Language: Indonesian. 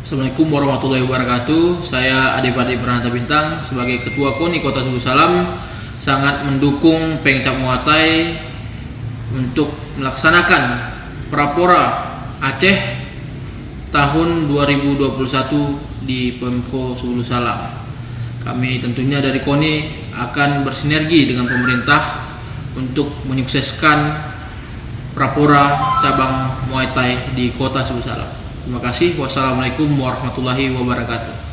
Assalamualaikum warahmatullahi wabarakatuh. Saya Adipati Pranata Bintang sebagai Ketua KONI Kota Suku Salam sangat mendukung Pengcap Muay Thai untuk melaksanakan Prapora Aceh tahun 2021 di Pemko Suku Salam. Kami tentunya dari KONI akan bersinergi dengan pemerintah untuk menyukseskan Prapora cabang Muay Thai di Kota Suku Salam. Terima kasih. Wassalamualaikum warahmatullahi wabarakatuh.